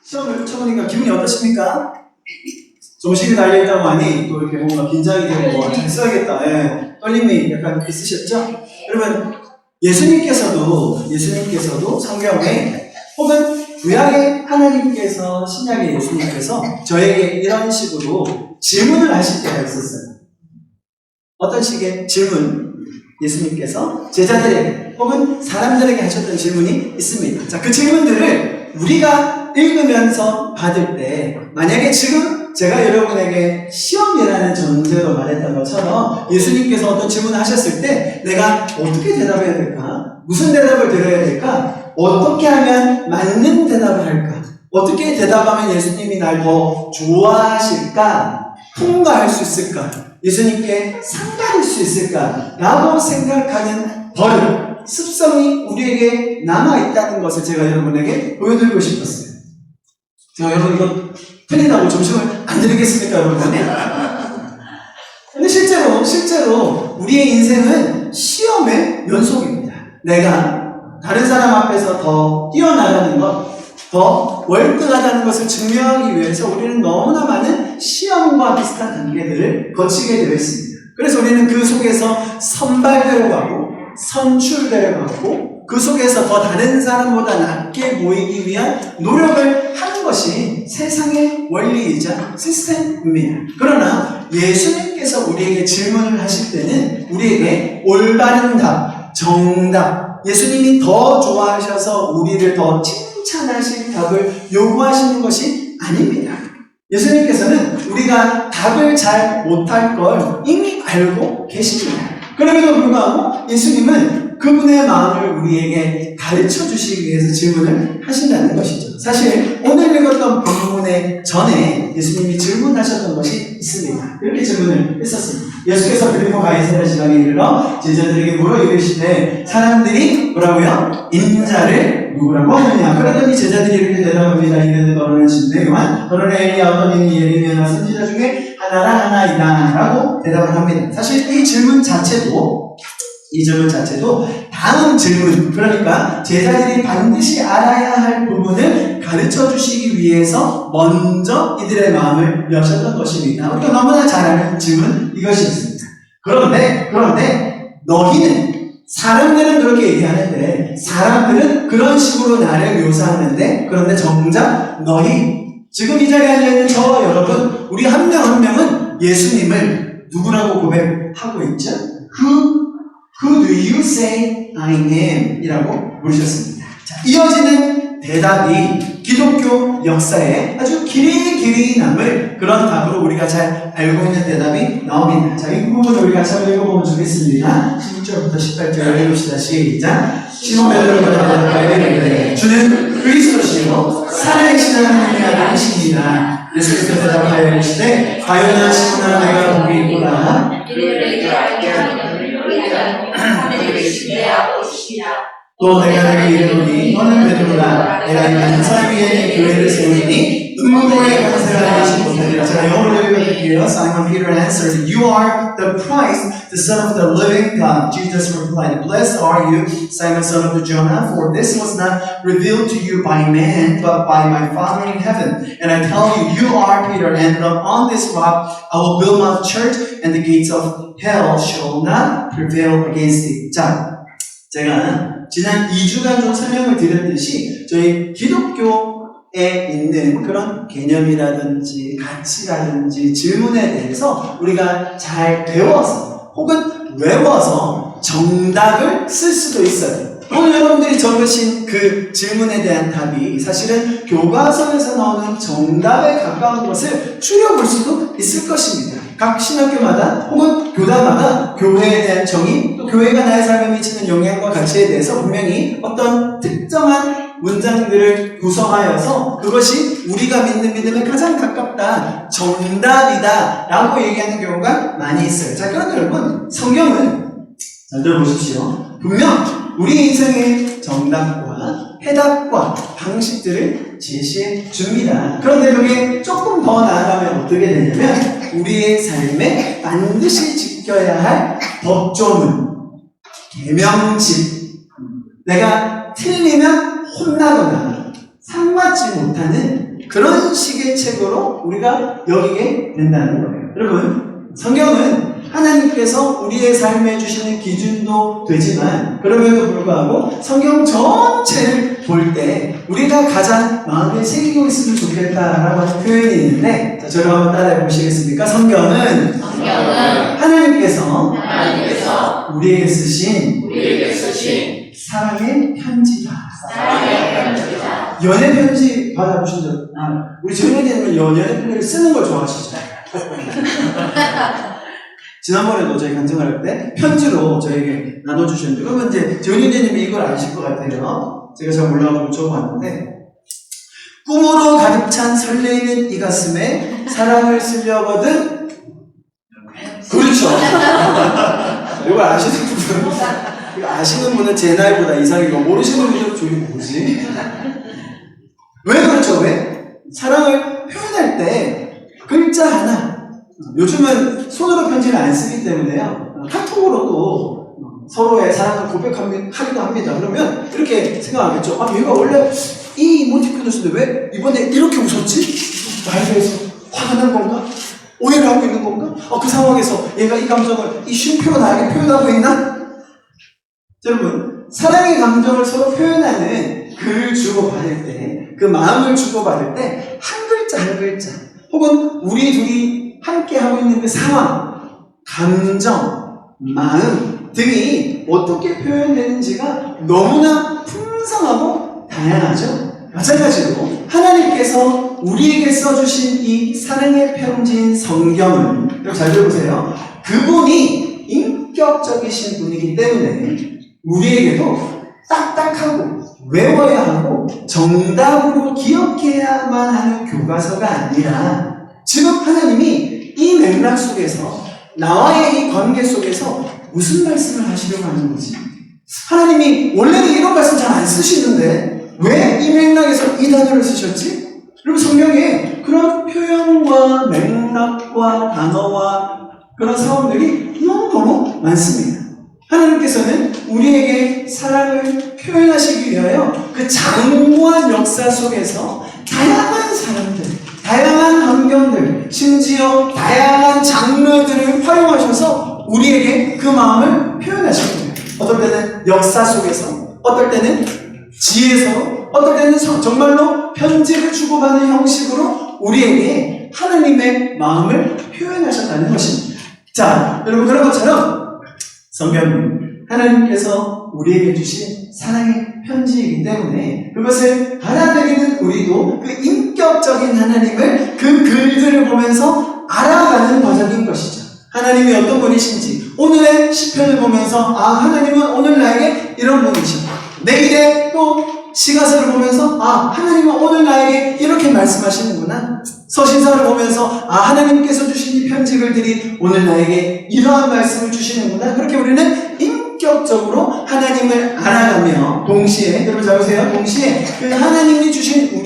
시험을 쳐보니까 기분이 어떠십니까? 정신이 달려있다고 하니 또 이렇게 뭔가 긴장이 되고 잘 써야겠다. 예. 떨림이 약간 있으셨죠? 여러분, 예수님께서도 성경에 혹은 구약의 하나님께서 신약의 예수님께서 저에게 이런 식으로 질문을 하실 때가 있었어요. 어떤 식의 질문? 예수님께서 제자들에게 혹은 사람들에게 하셨던 질문이 있습니다. 자, 그 질문들을 우리가 읽으면서 받을 때 만약에 지금 제가 여러분에게 시험이라는 전제로 말했던 것처럼 예수님께서 어떤 질문을 하셨을 때 내가 어떻게 대답해야 될까? 무슨 대답을 드려야 될까? 어떻게 하면 맞는 대답을 할까? 어떻게 대답하면 예수님이 날 더 좋아하실까? 통과할 수 있을까? 예수님께 상받을 수 있을까? 라고 생각하는 버릇, 습성이 우리에게 남아있다는 것을 제가 여러분에게 보여드리고 싶었어요. 제가 여러분 이거 틀리다고 점심을 안 드리겠습니까, 여러분? 근데 실제로 우리의 인생은 시험의 연속입니다. 내가 다른 사람 앞에서 더 뛰어나가는 것, 더 월등하다는 것을 증명하기 위해서 우리는 너무나 많은 시험과 비슷한 단계들을 거치게 되어 있습니다. 그래서 우리는 그 속에서 선발되어 가고 선출되어 가고 그 속에서 더 다른 사람보다 낫게 보이기 위한 노력을 하는 것이 세상의 원리이자 시스템입니다. 그러나 예수님께서 우리에게 질문을 하실 때는 우리에게 올바른 답, 정답, 예수님이 더 좋아하셔서 우리를 더 칭찬하실 답을 요구하시는 것이 아닙니다. 예수님께서는 우리가 답을 잘 못할 걸 이미 알고 계십니다. 그럼에도 불구하고 예수님은 그분의 마음을 우리에게 가르쳐 주시기 위해서 질문을 하신다는 것이죠. 사실 오늘 읽었던 본문의 전에 예수님이 질문하셨던 것이 있습니다. 이렇게 질문을 했었습니다. 예수께서 빌립보 가이사랴 지방에 이르러 제자들에게 물어 이르시되 사람들이 뭐라고요? 인자를 누구라고 하느냐? 그러더니 제자들이 이렇게 대답합니다. 이르되 너는 진대 요한, 너는 엘리야, 어떤 이니 예레미야나 선지자 중에 하나이다 라고 대답을 합니다. 사실 이 질문 자체도 다음 질문, 그러니까 제자들이 반드시 알아야 할 부분을 가르쳐 주시기 위해서 먼저 이들의 마음을 여셨던 것입니다. 우리가 너무나 잘 아는 질문 이것이었습니다. 그런데 너희는, 사람들은 그렇게 얘기하는데, 사람들은 그런 식으로 나를 묘사하는데, 그런데 정작 너희, 지금 이 자리에 앉아있는 저와 여러분, 우리 한 명 한 명은 예수님을 누구라고 고백하고 있죠? Who do you say I am? 이라고 물으셨습니다. 자, 이어지는 대답이 기독교 역사에 아주 길이 남을 그런 답으로 우리가 잘 알고 있는 대답이 나옵니다. 자, 이 부분을 우리가 잘 읽어보면 좋겠습니다. 16절부터 18절 읽읍시다. 시작. 시몬 베드로가 대답하여 이르되 주는 그리스도시요 살아계신 하나님의 아들이시니라. 예수께서 대답하여 이르시되 가요나 시몬아 내가 복이 있구나. 또 내가 너에게 이르노니 너는 베드로라. 내가 이 단사 위에 내 교회를 세우리니 음모의 권세가 되신 분들이라. 제가 영어로 읽어드릴게요. Simon Peter answered, You are the Christ, the Son of the living God. Jesus replied, Blessed are you, Simon, son of Jonah, for this was not revealed to you by man, but by my Father in heaven. And I tell you, you are Peter, and on this rock I will build my church, and the gates of hell shall not prevail against it. 자, 제가 지난 2주간 좀 설명을 드렸듯이 저희 기독교에 있는 그런 개념이라든지 가치라든지 질문에 대해서 우리가 잘 배워서 혹은 외워서 정답을 쓸 수도 있어요. 오늘 여러분들이 적으신 그 질문에 대한 답이 사실은 교과서에서 나오는 정답에 가까운 것을 추려볼 수도 있을 것입니다. 각 신학교마다 혹은 교단마다 교회에 대한 정의, 또 교회가 나의 삶에 미치는 영향과 가치에 대해서 분명히 어떤 특정한 문장들을 구성하여서 그것이 우리가 믿는 믿음에 가장 가깝다, 정답이다 라고 얘기하는 경우가 많이 있어요. 자, 그런데 여러분, 성경은 잘 들어보십시오. 분명 우리 인생의 정답과 해답과 방식들을 제시해 줍니다. 그런데 그게 조금 더 나아가면 어떻게 되냐면 우리의 삶에 반드시 지켜야 할 법조문, 계명집, 내가 틀리면 혼나거나 상받지 못하는 그런 식의 책으로 우리가 여기게 된다는 거예요. 여러분, 성경은 하나님께서 우리의 삶에 주시는 기준도 되지만 그럼에도 불구하고 성경 전체를 볼 때 우리가 가장 마음에 새기고 있으면 좋겠다라고 하는 표현이 있는데, 자, 저를 한번 따라해 보시겠습니까? 성경은 하나님께서 우리에게 쓰신 사랑의 편지다. 연애 편지 받아보신 적, 우리 정현이님은 연애 편지를 쓰는 걸 좋아하시죠? 지난번에도 저희 간증할 때 편지로 저에게 나눠주셨는데, 그러면 이제 정현이님이 이걸 아실 것 같아요. 제가 잘 몰라가지고 적어봤는데, 꿈으로 가득 찬 설레이는 이 가슴에 사랑을 쓰려거든. 그렇죠. 이거 아시는 분은 제 나이보다 이상이고, 모르시는 분은 저기 뭐지? 왜 그렇죠? 왜? 사랑을 표현할 때 글자 하나, 요즘은 손으로 편지를 안 쓰기 때문에요, 카톡으로 또 서로의 사랑을 고백하기도 합니다. 그러면 이렇게 생각하겠죠. 얘가 원래 이 이모티콘을 쓰는데 왜 이번에 이렇게 웃었지? 나에 대해서 화가 난 건가? 오해를 하고 있는 건가? 그 상황에서 얘가 이 감정을 이 쉼표로 나에게 표현하고 있나? 여러분, 사랑의 감정을 서로 표현하는 글을 주고받을 때, 그 마음을 주고받을 때 한 글자 한 글자, 혹은 우리 둘이 함께 하고 있는 그 상황, 감정, 마음 등이 어떻게 표현되는지가 너무나 풍성하고 다양하죠. 마찬가지로 하나님께서 우리에게 써주신 이 사랑의 편지인 성경을, 여러분 잘 들어보세요. 그분이 인격적이신 분이기 때문에 우리에게도 딱딱하고 외워야 하고 정답으로 기억해야만 하는 교과서가 아니라, 지금 하나님이 이 맥락 속에서, 나와의 이 관계 속에서 무슨 말씀을 하시려고 하는 거지? 하나님이 원래는 이런 말씀 잘 안 쓰시는데 왜 이 맥락에서 이 단어를 쓰셨지? 여러분, 성경에 그런 표현과 맥락과 단어와 그런 상황들이 너무너무 많습니다. 하나님께서는 우리에게 사랑을 표현하시기 위하여 그 장구한 역사 속에서 다양한 사람들, 다양한 환경들, 심지어 다양한 장르들을 활용하셔서 우리에게 그 마음을 표현하신 거예요. 어떨 때는 역사 속에서, 어떨 때는 지혜서, 어떨 때는 정말로 편지를 주고받는 형식으로 우리에게 하나님의 마음을 표현하셨다는 것입니다. 자, 여러분, 그런 것처럼 성경은 하나님께서 우리에게 주신 사랑의 편지이기 때문에 그것을 받아들이는 우리도 그 인격적인 하나님을 그 글들을 보면서 알아가는 과정인 것이죠. 하나님이 어떤 분이신지, 오늘의 시편을 보면서 하나님은 오늘 나에게 이런 분이시고, 내일의 또 시가서를 보면서 하나님은 오늘 나에게 이렇게 말씀하시는구나. 서신서를 보면서 하나님께서 주신 이 편지글들이 오늘 나에게 이러한 말씀을 주시는구나. 그렇게 우리는 인격적으로 하나님을 알아가며, 동시에, 여러분 잘 보세요, 동시에 그 하나님이 주신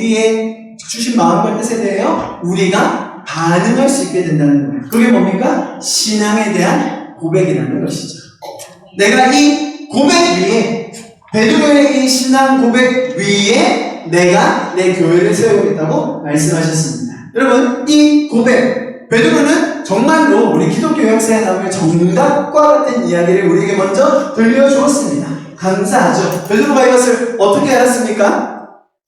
주신 마음과 뜻에 대하여 우리가 반응할 수 있게 된다는 거예요. 그게 뭡니까? 신앙에 대한 고백이라는 것이죠. 내가 이 고백 위에, 베드로의 이 신앙 고백 위에 내가 내 교회를 세우겠다고 말씀하셨습니다. 여러분, 이 고백, 베드로는 정말로 우리 기독교 역사에 남을 정답과 같은 이야기를 우리에게 먼저 들려주었습니다. 감사하죠. 베드로가 이것을 어떻게 알았습니까?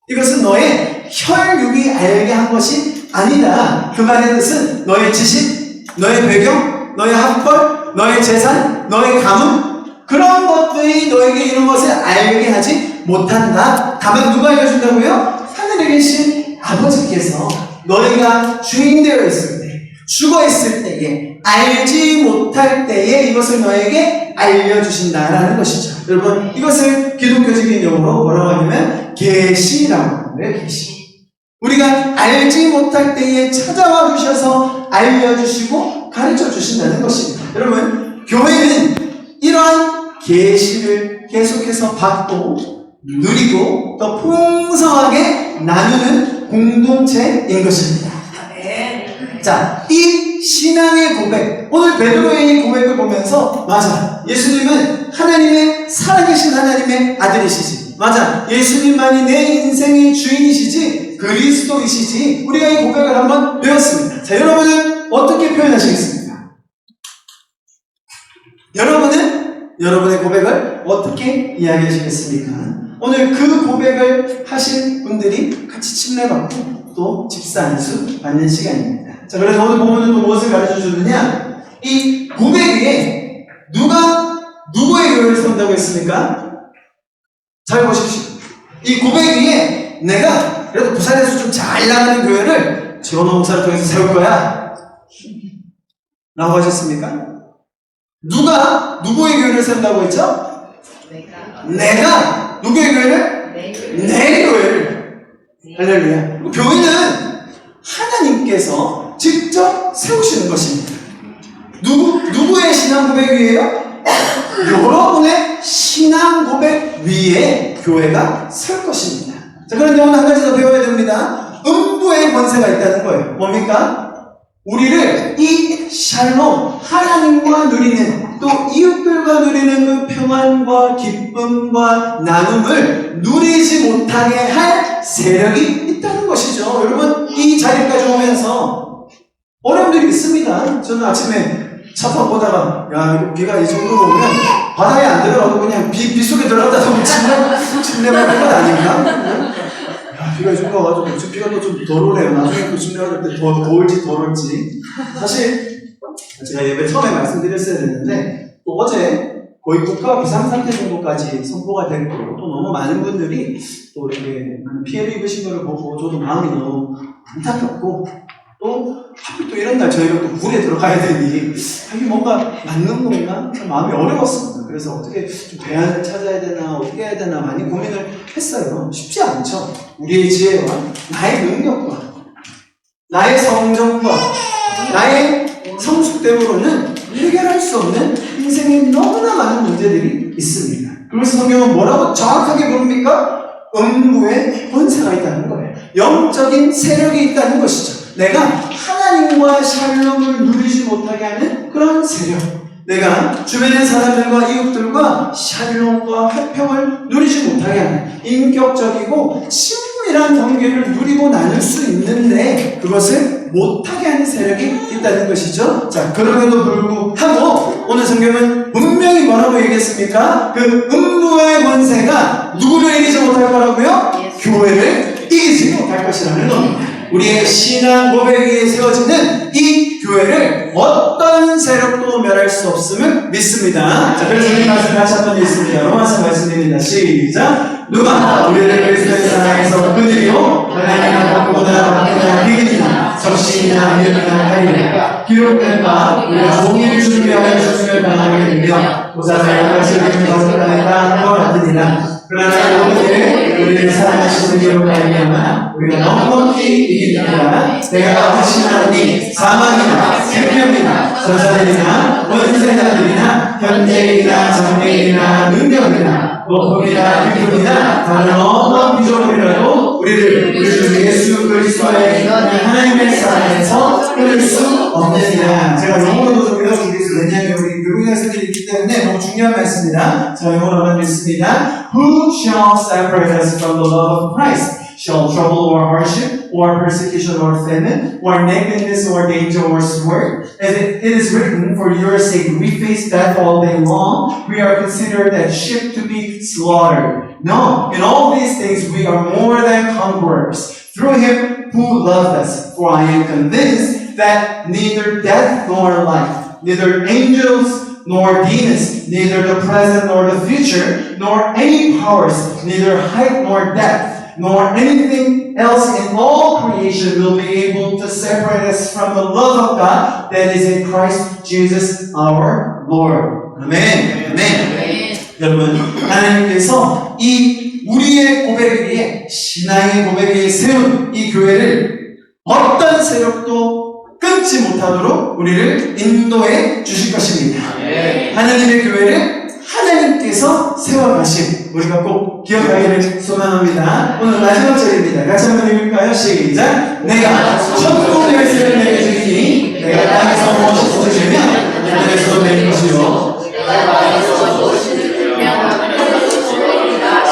이것은 너의 혈육이 알게 한 것이 아니다. 그 말의 뜻은 너의 지식, 너의 배경, 너의 학벌, 너의 재산, 너의 가문, 그런 것들이 너에게 이런 것을 알게 하지 못한다. 다만 누가 알려준다고요? 하늘에 계신 아버지께서 너희가 주인되어 있을 때, 죽어 있을 때에, 알지 못할 때에 이것을 너에게 알려주신다라는 것이죠. 여러분, 이것을 기독교적인 용어로 뭐라고 하냐면 계시라고 하는데요. 계시. 우리가 알지 못할 때에 찾아와 주셔서 알려주시고 가르쳐 주신다는 것입니다. 여러분, 교회는 이러한 계시를 계속해서 받고 누리고 또 풍성하게 나누는 공동체인 것입니다. 자, 이 신앙의 고백, 오늘 베드로의 이 고백을 보면서, 맞아, 예수님은 하나님의, 살아계신 하나님의 아들이시지, 맞아, 예수님만이 내 인생의 주인이시지, 그리스도이시지. 우리가 이 고백을 한번 배웠습니다. 자, 여러분은 어떻게 표현하시겠습니까? 여러분은 여러분의 고백을 어떻게 이야기하시겠습니까? 오늘 그 고백을 하신 분들이 같이 침례받고 또 집사안수 받는 시간입니다. 자, 그래서 오늘 본문은 또 무엇을 가르쳐 주느냐? 이 고백 위에 누가 누구의 교회를 세운다고 했습니까? 잘 보십시오. 이 고백 위에 내가 그래도 부산에서 좀 잘 나가는 교회를 지원호 목사를 통해서 세울 거야 라고 하셨습니까? 누가 누구의 교회를 세운다고 했죠? 내가 누구의 교회를? 내 교회를. 할렐루야. 교회는 하나님께서 직접 세우시는 것입니다. 누구의 신앙 고백 위에요? 여러분의 신앙 고백 위에 교회가 설 것입니다. 자, 그런데 오늘 한 가지 더 배워야 됩니다. 음부의 권세가 있다는 거예요. 뭡니까? 우리를 이 샬롬, 하나님과 누리는, 또 이웃들과 누리는 그 평안과 기쁨과 나눔을 누리지 못하게 할 세력이 있다는 것이죠. 여러분, 이 자리까지 오면서 어려움들이 있습니다. 저는 아침에 차판 보다가, 야, 비가 이 정도로 오면 바다에 안 들어가도 그냥 비 속에 들어갔다 보면 침례받을 건 아닌가? 야, 비가 이 정도 와가지고, 지금 비가 또 좀 덜 오네요. 나중에 또 침례받을 때 더 더울지 덜올지. 사실, 제가 예배 처음에 말씀드렸어야 되는데, 또 어제 거의 국가 비상상태 정도까지 선포가 됐고, 또 너무 많은 분들이 또 이렇게 피해를 입으신 걸 보고, 저도 마음이 너무 안타깝고, 또 하필 또 이런 날 저희가 또 굴에 들어가야 되니 이게 뭔가 맞는 건가? 참 마음이 어려웠습니다. 그래서 어떻게 좀 대안을 찾아야 되나 어떻게 해야 되나 많이 고민을 했어요. 쉽지 않죠. 우리의 지혜와 나의 능력과 나의 성정과 나의 성숙됨으로는 해결할 수 없는 인생에 너무나 많은 문제들이 있습니다. 그래서 성경은 뭐라고 정확하게 부릅니까? 음부의 권세가 있다는 거예요. 영적인 세력이 있다는 것이죠. 내가 하나님과 샬롬을 누리지 못하게 하는 그런 세력, 내가 주변의 사람들과 이웃들과 샬롬과 화평을 누리지 못하게 하는 인격적이고 친밀한 관계를 누리고 나눌 수 있는데 그것을 못하게 하는 세력이 있다는 것이죠. 자, 그럼에도 불구하고 오늘 성경은 분명히 뭐라고 얘기했습니까? 그 음부의 권세가 누구를 이기지 못할 거라고요? 교회를 이기지 못할 것이라는 겁니다. 우리의 신앙 고백 위에 세워지는 이 교회를 어떤 세력도 멸할 수 없음을 믿습니다. 자, 그래서 이 말씀 같이 한번 읽습니다. 로마서 말씀입니다. 시작. 누가 우리를 그리스도의 사랑에서 끊으리요? 하나님의 복보다 박해나 비근이나 적신이나 위험이나 하리라. 기록된 바 우리가 종일 준비하여 죽음을 당하게 되며 보좌자의 가시를 받을 당했다 것 같으니라. 그러나 오늘 우리를 사랑하시는 이로 말미암아 우리가 넉넉히 이기니라. 내가 확신하니 사망이나 생명이나 전사들이나 권세자들이나 현재이나 장래이나 능력이나 높음이나 깊음이나 다른 어떤 피조물이라도 우리를 우리 주 예수 그리스도의 하나님의 사랑에서 끊을 수 없느니라. 제가 영어로도 좀 읽어드리겠습니다. 왜냐하면 우리 교육 학생들이 있기 때문에 너무 중요한 말씀입니다. 자, 영어로 한번 읽습니다. Who shall separate us from the love of Christ? Shall trouble or hardship, or persecution or famine, or nakedness or danger or sword? As it is written, for your sake we face death all day long. We are considered as sheep to be slaughtered. No, in all these things we are more than conquerors through him who loved us. For I am convinced that neither death nor life, neither angels nor demons, neither the present nor the future, nor any powers, neither height nor depth, nor anything else in all creation will be able to separate us from the love of God that is in Christ Jesus our Lord. 아멘. 아멘. 여러분, 하나님께서 이 우리의 고백 위에 신앙의 고백 위에 세운 이 교회를 어떤 세력도 끊지 못하도록 우리를 인도해 주실 것입니다. 하나님의 교회를 하나님께서 세워가신 우리가 꼭 기억하기를 소망합니다. 오늘 마지막 절입니다. 같이 한번 읽을까요? 시작. 내가 천국 열쇠를 내게 주리니 내가 땅에서 무엇을 쏟으시면 하늘에서도 내릴 것이요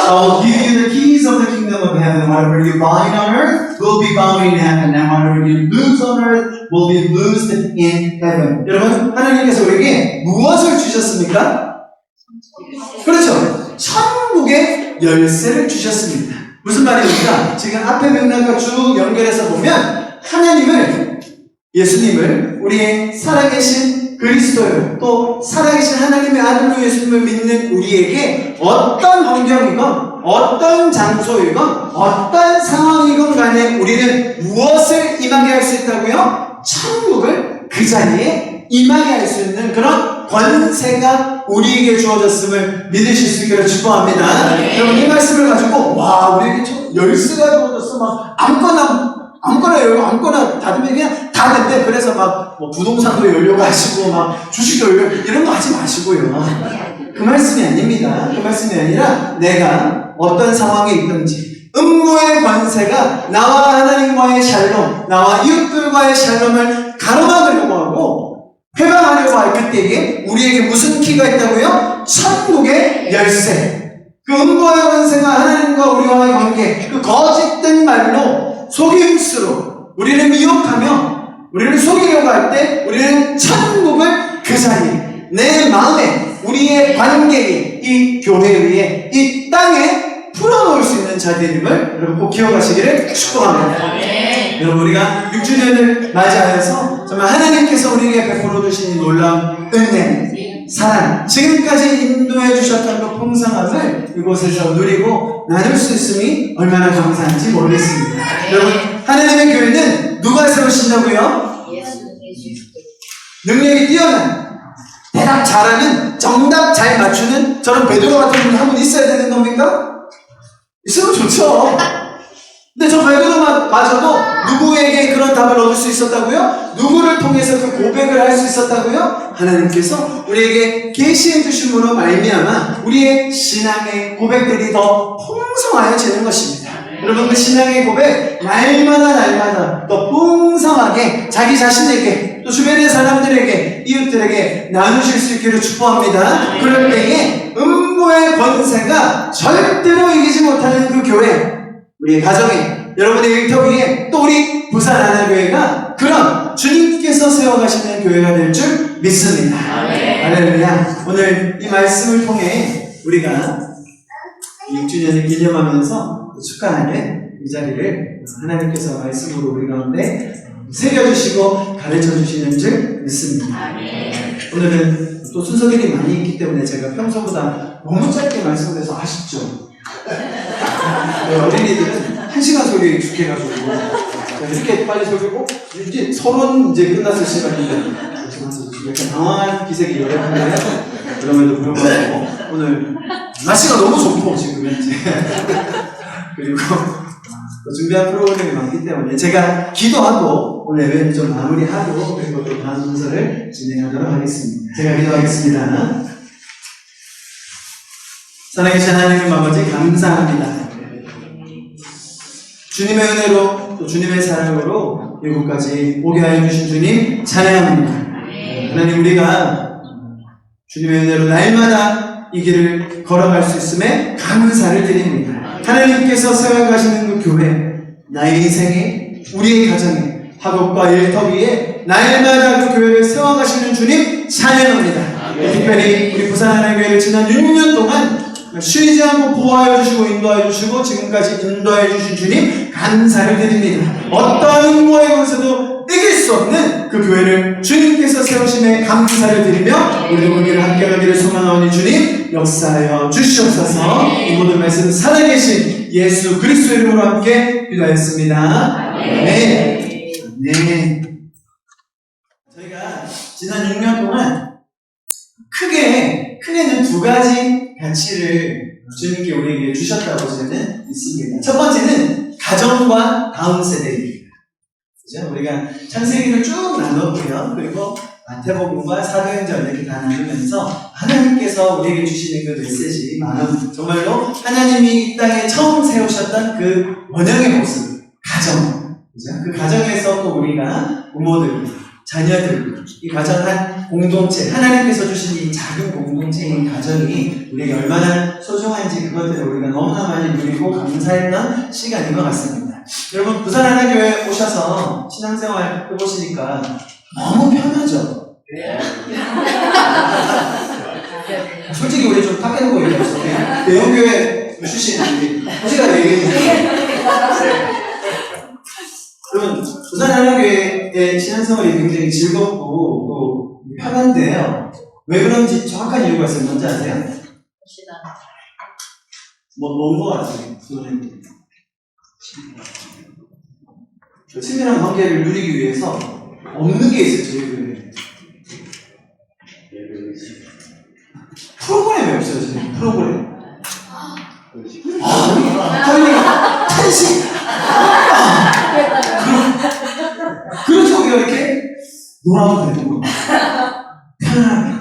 I will give you the keys of the kingdom of heaven. Whatever you bind on earth will be bound in heaven, and whatever you lose on earth will be loosed in heaven. 여러분, 하나님께서 우리에게 무엇을 주셨습니까? 그렇죠. 천국의 열쇠를 주셨습니다. 무슨 말입니까? 지금 앞에 맥락과 쭉 연결해서 보면 하나님을, 예수님을 우리의 살아계신 그리스도요, 또 살아계신 하나님의 아들로 예수님을 믿는 우리에게 어떤 환경이건 어떤 장소이건 어떤 상황이건 간에 우리는 무엇을 임하게 할 수 있다고요? 천국을 그 자리에 임하게 할 수 있는 그런 권세가 우리에게 주어졌음을 믿으실 수 있기를 축복합니다. 여러분, 이 말씀을 가지고 와, 우리에게 열쇠가 주어졌어, 막 아무거나 열고 아무거나 닫으면 그냥 다 된대. 그래서 막 뭐 부동산도 열려고 하시고 막 주식도 열려고, 이런 거 하지 마시고요. 그 말씀이 아닙니다. 그 말씀이 아니라 내가 어떤 상황에 있든지 음모의 권세가 나와 하나님과의 샬롬, 나와 이웃들과의 샬롬을 가로막으려고 하고 회방하려고 할 그때에 우리에게 무슨 키가 있다고요? 천국의 열쇠. 그 음모의 권세가 하나님과 우리와의 관계, 그 거짓된 말로 속임수로 우리를 미혹하며 우리를 속이려고 할 때 우리는 천국을 그 자리에, 내 마음에, 우리의 관계에, 이 교회 위에, 이 땅에 풀어놓을 수 있는 자들임을 여러분 꼭 기억하시기를 축복합니다. 여러분, 우리가 6주년을 맞이하여서 정말 하나님께서 우리에게 베풀어 주신 이 놀라운 은혜, 사랑, 지금까지 인도해 주셨던 그 풍성함을 이곳에서 누리고 나눌 수 있음이 얼마나 감사한지 모르겠습니다. 여러분, 하나님의 교회는 누가 세우신다고요? 능력이 뛰어난, 대답 잘하는, 정답 잘 맞추는 저런 베드로 같은 분이 한 분 있어야 되는 겁니까? 있으면 좋죠. 근데 저 베드로마저도 누구에게 그런 답을 얻을 수 있었다고요? 누구를 통해서 그 고백을 할 수 있었다고요? 하나님께서 우리에게 계시해 주심으로 말미암아 우리의 신앙의 고백들이 더 풍성하여지는 것입니다. 여러분, 그 신앙의 고백 날마다 더 풍성하게 자기 자신에게, 또 주변의 사람들에게, 이웃들에게 나누실 수 있기를 축복합니다. 그럴 때에 음모의 권세가 절대로 이기지 못하는 그 교회, 우리의 가정에, 여러분의 일터위에, 또 우리 부산 하나교회가 그런 주님께서 세워가시는 교회가 될 줄 믿습니다. 할렐루야. 오늘 이 말씀을 통해 우리가 6주년을 기념하면서 축하하는 이 자리를 하나님께서 말씀으로 우리 가운데 새겨주시고 가르쳐주시는 줄 믿습니다. 오늘은 또 순서들이 많이 있기 때문에 제가 평소보다 너무 짧게 말씀해서 아쉽죠. 어린이들은 1시간 소리 익숙해가지고 이렇게 빨리 소리고 이제 서론 이제 끝났을 시간인데 약간 당황한 기색이 여러분들 그럼에도 불구하고 오늘 날씨가 너무 좋고 지금 이제 그리고 또 준비한 프로그램이 많기 때문에 제가 기도하고 오늘 예배는 좀 마무리하고 그리고 또 다음 순서를 진행하도록 하겠습니다. 제가 기도하겠습니다. 살아계신 하나님 아버지, 감사합니다. 주님의 은혜로 또 주님의 사랑으로 이곳까지 오게 하여 주신 주님 찬양합니다. 하나님, 우리가 주님의 은혜로 날마다 이 길을 걸어갈 수 있음에 감사를 드립니다. 하나님께서 세워가시는 그 교회, 나의 인생에, 우리의 가정에, 학업과 일터 위에 날마다 그 교회를 세워가시는 주님 찬양합니다. 특별히 우리 부산 하나교회를 지난 6년 동안 쉬지 않고 보호하여 주시고 인도하여 주시고 지금까지 인도하여 주신 주님 감사를 드립니다. 어떠한 음모의 권세도 이길 수 없는 그 교회를 주님께서 세우심에 감사를 드리며 우리도 그 길을 함께 가기를 소망하오니 주님 역사하여 주시옵소서. 이 모든 말씀 살아계신 예수 그리스도 이름으로 함께 기도하였습니다. 네. 저희가 지난 6년 동안 크게는 두 가지 가치를 주님께 우리에게 주셨다고 저는 믿습니다. 첫 번째는 가정과 다음 세대입니다. 그죠? 우리가 창세기를 쭉 나눴고요. 그리고 마태복음과 사도행전 이렇게 다 나누면서 하나님께서 우리에게 주시는 그 메시지, 정말로 하나님이 이 땅에 처음 세우셨던 그 원형의 모습, 가정. 그죠? 그 가정에서 또 우리가 부모들, 자녀들, 이 가정 한 공동체, 하나님께서 주신 이 작은 공동체인 가정이 우리에게 얼마나 소중한지 그것들을 우리가 너무나 많이 누리고 감사했던 시간인 것 같습니다. 여러분 부산하나교회 오셔서 신앙생활 해보시니까 너무 편하죠? 솔직히 우리 좀 탁해놓고 얘기했어. 대형교회 출신 호시가 얘기해주세요. 여러분 부산하나교회의 신앙생활이 굉장히 즐겁고 또 편한데요. 왜 그런지 정확한 이유가 있어요. 뭔지 아세요? 뭔 거 같아요? 친밀한 관계를 누리기 위해서 없는 게 있어요. 저희 교회에 프로그램이 없어요. 저희 프로그램. 저희 탄식. 그런 속에 이렇게 놀아도 되는 거예요. 편안하게.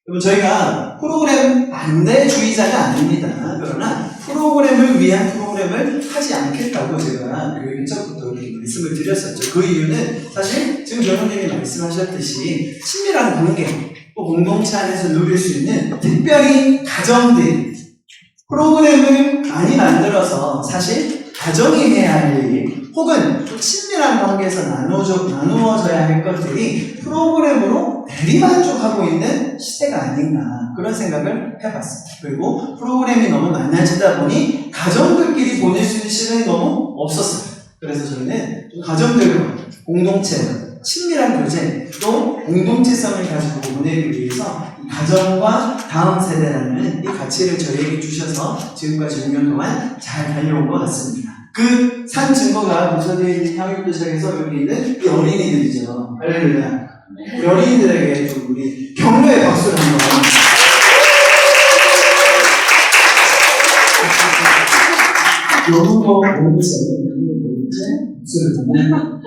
그럼 저희가 프로그램 반대주의자가 아닙니다. 그러나 프로그램을 위한 프로그램을 하지 않겠다고 제가 교육 처음부터 이렇게 말씀을 드렸었죠. 그 이유는 사실 지금 변호님이 말씀하셨듯이 친밀한 관계, 또 공동체 안에서 누릴 수 있는 특별히 가정들, 프로그램을 많이 만들어서 사실 가정이 해야 할 일, 혹은 또 친밀한 관계에서 나누어져야 할 것들이 프로그램으로 대리만족하고 있는 시대가 아닌가 그런 생각을 해봤습니다. 그리고 프로그램이 너무 많아지다 보니 가정들끼리 보낼 수 있는 시간이 너무 없었어요. 그래서 저희는 좀 가정들과 공동체와 친밀한 교제 또 공동체성을 가지고 보내기 위해서 이 가정과 다음 세대라는 이 가치를 저희에게 주셔서 지금까지 6년 동안 잘 달려온 것 같습니다. 그 산 증거가 문서대에 있는 향유도 시작해서 여기 있는 이 어린이들이죠. 할렐루야. 우리 어린이들에게 좀 우리 격려의 박수를 한번. 요거 뭔지 박수를 보면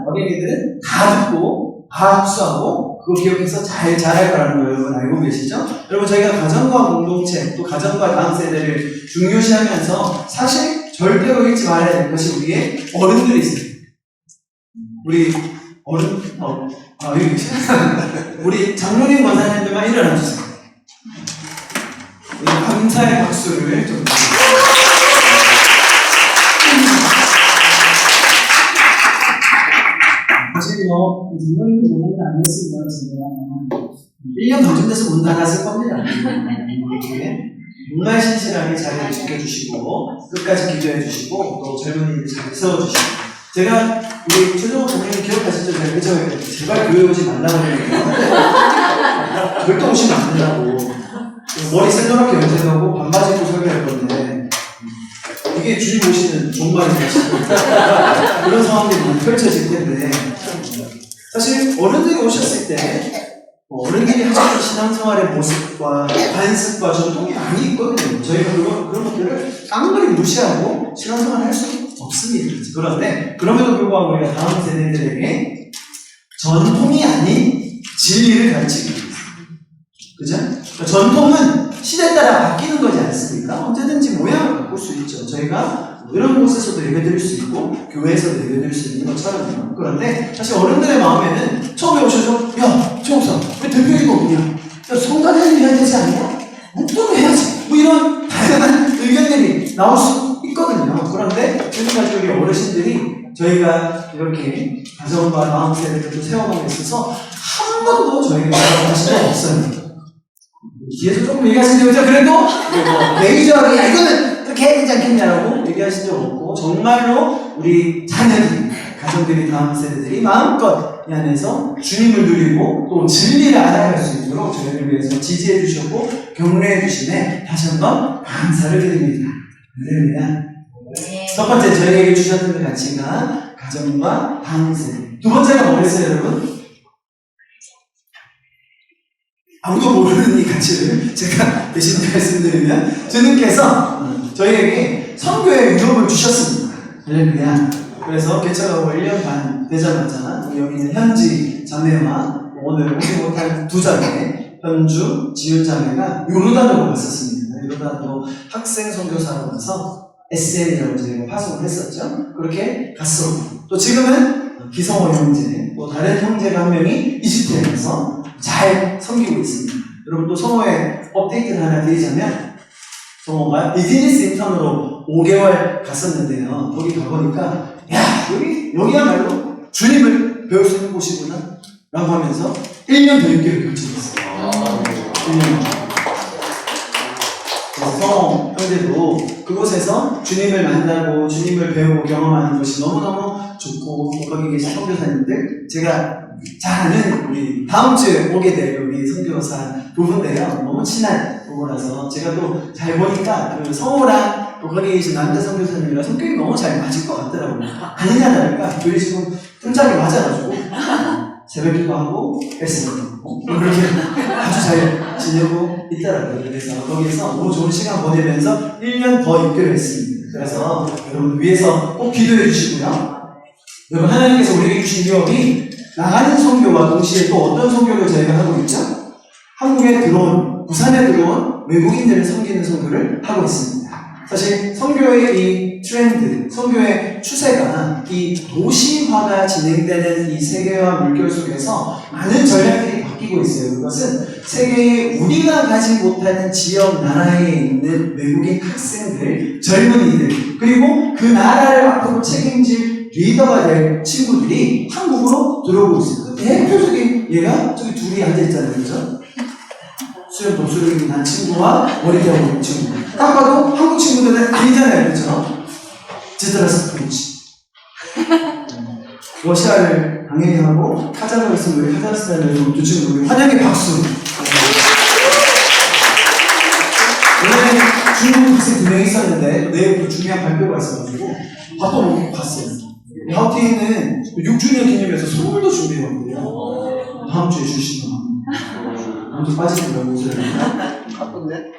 어린이들은 다 듣고 다 흡수하고 그거 기억해서 잘 자랄 거라는 거 여러분 알고 계시죠? 여러분 저희가 가정과 공동체 또 가정과 다음 세대를 중요시하면서 사실 절대로 잊지 말아야 될 것이 우리의 어른들이 있어요. 우리 어른 여기 계시네. 우리 장로님 권사님들만 일어나 주세요. 우리 감사의 박수를 좀 사실 장로님 권사님 아니었으면 제가 1년 더 정도에서 문 닫았을 겁니다. 정말 신실하게 자리를 지켜주시고 끝까지 기도해주시고 또 젊은이들 잘 세워주시고 제가 우리 최종호 부모님 기억하시죠? 제가 그저에 제발 교회 오지 말라고 했는데 절대 오시면 안 된다고 머리 셀러렇게 염색하고 반바지 입고 설교할 건데 이게 주님 오시는 종말이 되시고 그런 상황들이 많이 펼쳐질 텐데 사실 어른들이 오셨을 때 어른들이 하시는 신앙생활의 모습과 관습과 전통이 많이 있거든요. 저희가 그런 것들을 깡그리 무시하고 신앙생활을 할 수 없습니다. 그런데 그럼에도 불구하고 우리가 다음 세대들에게 전통이 아닌 진리를 가르치기 위해서 그죠? 그러니까 전통은 시대에 따라 바뀌는 거지 않습니까? 언제든지 모양을 바꿀 수 있죠. 저희가 이런 곳에서도 예배드릴 수 있고 교회에서도 예배드릴 수 있는 것처럼요. 그런데 사실 어른들의 마음에는 처음에 오셔서 야, 최목사 왜 대표이가 없냐? 야, 성가대를 해야 되지 않냐? 묵도를 해야지. 뭐 이런 다양한 의견들이 나올 수 있거든요. 그런데 지금까지 우리 어르신들이 저희가 이렇게 가정과 다음 세대들도 세워가고 있어서 한 번도 저희가 하신 적 없어요. 뒤에서 조금 얘기하신 적 있죠? 그래도 메이저하게 야 이거는 그렇게 해야 되지 않겠냐라고 얘기하신 적 없고 정말로 우리 자녀들, 가정들이 다음 세대들이 마음껏 이 안에서 주님을 누리고 또 진리를 알아갈 수 있도록 저희를 위해서 지지해 주셨고 격려해 주시네 다시 한번 감사를 드립니다. 할렐루야. 첫 번째 저희에게 주셨던 가치가 가정과 다음 세대. 두 번째가 뭐였어요, 여러분? 아무도 모르는 이 가치를 제가 대신 말씀드리면 주님께서 저희에게 선교의 위협을 주셨습니다. 할렐루야. 그래서 개척하고 1년 반 되자마자 여기 있는 현지 자매와 오늘 오지 못할 두 자매 현주, 지윤 자매가 요르단으로 갔었습니다. 요르단으로 학생 선교사로 가서 SN이라고 저희가 파송을 했었죠. 그렇게 갔었고 또 지금은 기성호 형제 또 다른 형제가 한 명이 이집트에 가서 잘 섬기고 있습니다. 여러분 또 성호의 업데이트를 하나 드리자면 성호가 비즈니스 인턴으로 5개월 갔었는데요. 거기 가보니까 야 여기야말로 주님을 배울 수 있는 곳이구나 라고 하면서 1년 더 있기를 결정했어요. 1년. 그래서 성호 형제도 그곳에서 주님을 만나고 주님을 배우고 경험하는 것이 너무너무 좋고, 거기 계신 선교사님들, 제가 잘 아는 우리 다음 주에 오게 될 우리 선교사 부부인데요. 너무 친한 부부라서 제가 또 잘 보니까 그 성호랑 또 거기 계신 남자 선교사님이랑 성격이 너무 잘 맞을 것 같더라고요. 아니냐 다를까 둘이 지금 끈짝이 맞아가지고 새벽기도 하고 헬스도 하고 그렇게 아주 잘 지내고 있더라고요. 그래서 거기에서 너무 좋은 시간 보내면서 1년 더 있기로 했습니다. 그래서 여러분 위해서 꼭 기도해 주시고요. 여러분 하나님께서 우리에게 주신 기업이 나가는 선교와 동시에 또 어떤 선교를 저희가 하고 있죠? 한국에 들어온, 부산에 들어온 외국인들을 섬기는 선교를 하고 있습니다. 사실 선교의 이 트렌드, 선교의 추세가 이 도시화가 진행되는 이 세계화 물결 속에서 많은 전략들이 바뀌고 있어요. 그것은 세계에 우리가 가지 못하는 지역 나라에 있는 외국인 학생들, 젊은이들, 그리고 그 나라를 앞으로 책임질 리더가 될 친구들이 한국으로 들어오고 있습니다. 대표적인 얘가 저기 둘이 앉아있잖아요. 그죠? 수영 독수리를 난 친구와 머리대하고 있는 친구. 딱 봐도 한국 친구들은 아니잖아요. 그죠? 지드라스프리치. 러시아를 당연히 하고, 카자흐스탄을 우리 카자흐스탄을 두 친구들 환영의 박수. 원래 중국 학생 2명 있었는데 내일 중요한 발표가 있어가지고 밥도 먹고 갔어요. 하우티는 6주년 기념해서 선물도 준비해왔거든요. 다음 주에 주시면 아무튼 빠지더라고요. 옷을. 바쁜데?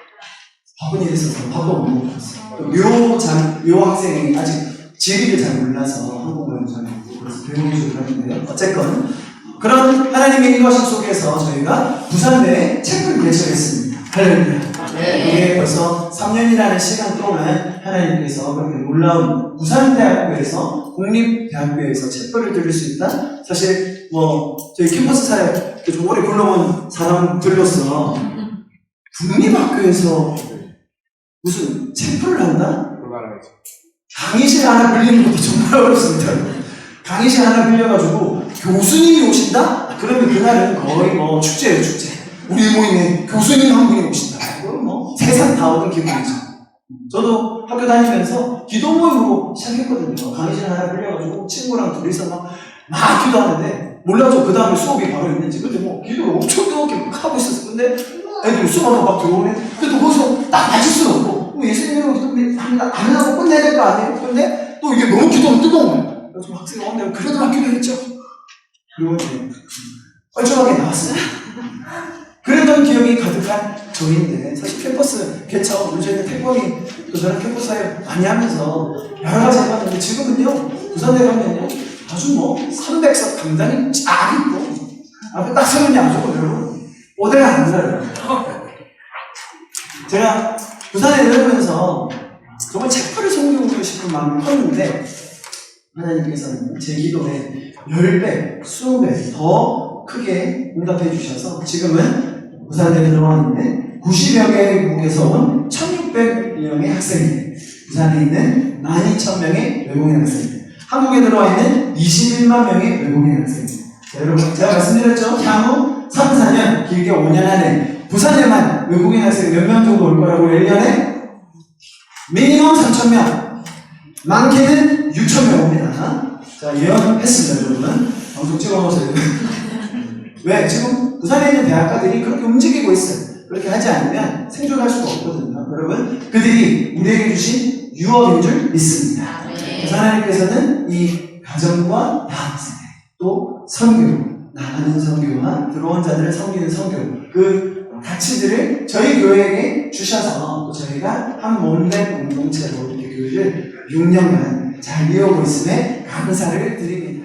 바쁜 일이 있어서 밥도 못 먹고 갔어요. 묘 학생이 아직 지리를 잘 몰라서 한국어를 잘 모르고 그래서 배우기 하는데요. 어쨌건 그런 하나님의 인도하심 속에서 저희가 부산대에 책을 개설했습니다. 할렐루야. 이게 벌써 3년이라는 시간 동안 하나님께서 그렇게 놀라운 부산대학교에서 국립대학교에서 책벌을 들을 수 있다? 사실 저희 캠퍼스 사역 오래 불러본 사람들로서 국립학교에서 무슨 챔프를 한다? 강의실 하나 빌리는 것도 정말 어렵습니다. 강의실 하나 빌려가지고 교수님이 오신다? 그러면 그날은 거의 축제예요, 축제. 우리 모임에 교수님 한 분이 오신다. 그럼 세상 다 오는 기분이죠. 저도 학교 다니면서 기도 모임으로 시작했거든요. 강의실 하나 빌려가지고 친구랑 둘이서 막 기도하는데 몰라도 그 다음에 수업이 바로 있는지. 근데 기도를 엄청 뜨겁게 하고 있었어. 근데 애들이 수업하고 막 들어오네. 근데 거기서 딱 맞출 수는 없고 예수님으로 기도를 안 하고 끝내야 될 거 아니에요? 근데 또 이게 너무 기도가 뜨거운 거예요. 그래서 학생이 왔는데 그래도 막 기도했죠. 그리고 이제 뻘쭘하게 나왔어요. 그랬던 기억이 가득한 저희인데 사실 캠퍼스 개척, 저희는 태권이 또 저런 캠퍼스 사역 많이 하면서 여러 가지 해봤는데 지금은요 부산대 가면요 아주 300석 강당이 쫙 있고 앞에 딱 서면이 아주 여러분 오대가 안 들어요. 제가 부산에 내려오면서 정말 책벌을 섬기고 싶은 마음이 컸는데 하나님께서는 제 기도에 10배, 20배 더 크게 응답해 주셔서 지금은 부산에 들어와 있는 90여 개국에서 온 1600명의 학생들, 부산에 있는 12,000명의 외국인 학생들, 한국에 들어와 있는 21만 명의 외국인 학생들. 자, 여러분 제가 말씀드렸죠? 향후 3, 4년, 길게 5년 안에 부산에만 외국인 학생 몇 명 정도 올 거라고 1년에? 미니멈 3,000명, 많게는 6,000명 옵니다. 자, 예언했습니다, 여러분. 방송 찍어놓으세요. 왜? 지금 부산에 있는 대학가들이 그렇게 움직이고 있어요. 그렇게 하지 않으면 생존할 수가 없거든요. 여러분, 그들이 우리에게 주신 유업인 줄 믿습니다. 그래서 하나님께서는 이 가정과 다음 세대, 또 선교, 나가는 선교와 들어온 자들을 섬기는 선교, 그 가치들을 저희 교회에게 주셔서 또 저희가 한 몸된 공동체로 이렇게 교회를 6년간 잘 이어오고 있음에 감사를 드립니다.